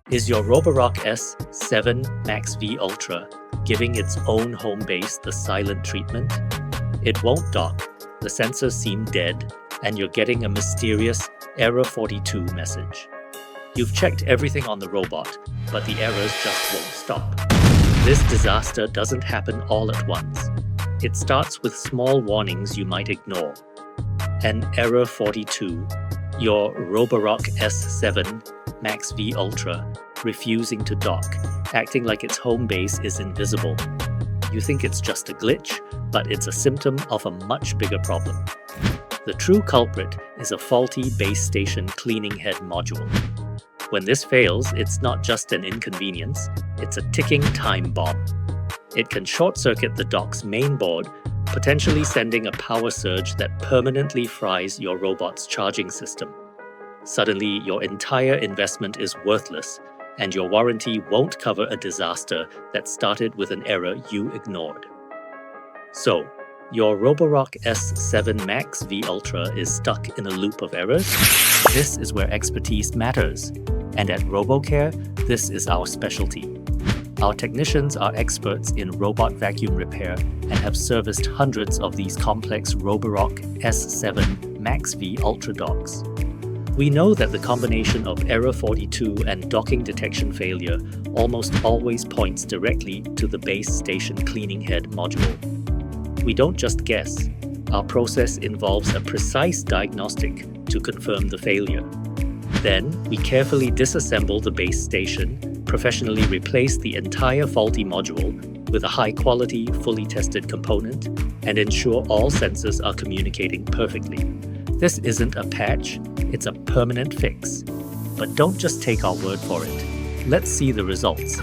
Is your Roborock S7 MaxV Ultra giving its own home base the silent treatment? It won't dock, the sensors seem dead, and you're getting a mysterious Error 42 message. You've checked everything on the robot, but the errors just won't stop. This disaster doesn't happen all at once. It starts with small warnings you might ignore. An Error 42, your Roborock S7 MaxV Ultra refusing to dock, acting like its home base is invisible. You think it's just a glitch, but it's a symptom of a much bigger problem. The true culprit is a faulty base station cleaning head module. When this fails, it's not just an inconvenience, it's a ticking time bomb. It can short-circuit the dock's main board, potentially sending a power surge that permanently fries your robot's charging system. Suddenly, your entire investment is worthless, and your warranty won't cover a disaster that started with an error you ignored. So, your Roborock S7 MaxV Ultra is stuck in a loop of errors? This is where expertise matters, and at RoboCare, this is our specialty. Our technicians are experts in robot vacuum repair and have serviced hundreds of these complex Roborock S7 MaxV Ultra docks. We know that the combination of Error 42 and docking detection failure almost always points directly to the base station cleaning head module. We don't just guess. Our process involves a precise diagnostic to confirm the failure. Then, we carefully disassemble the base station, professionally replace the entire faulty module with a high-quality, fully tested component, and ensure all sensors are communicating perfectly. This isn't a patch, it's a permanent fix. But don't just take our word for it. Let's see the results.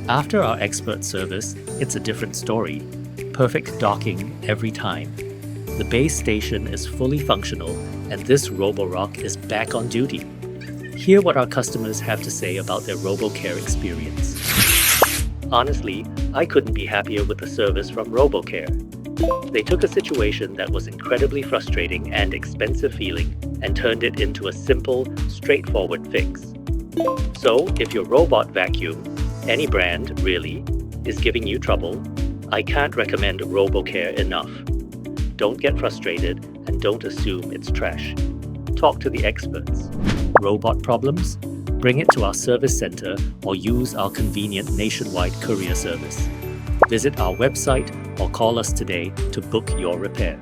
After our expert service, it's a different story. Perfect docking every time. The base station is fully functional, and this Roborock is back on duty. Hear what our customers have to say about their RoboCare experience. Honestly, I couldn't be happier with the service from RoboCare. They took a situation that was incredibly frustrating and expensive feeling and turned it into a simple, straightforward fix. So, if your robot vacuum, any brand really, is giving you trouble, I can't recommend RoboCare enough. Don't get frustrated and don't assume it's trash. Talk to the experts. Robot problems? Bring it to our service center or use our convenient nationwide courier service. Visit our website or call us today to book your repair.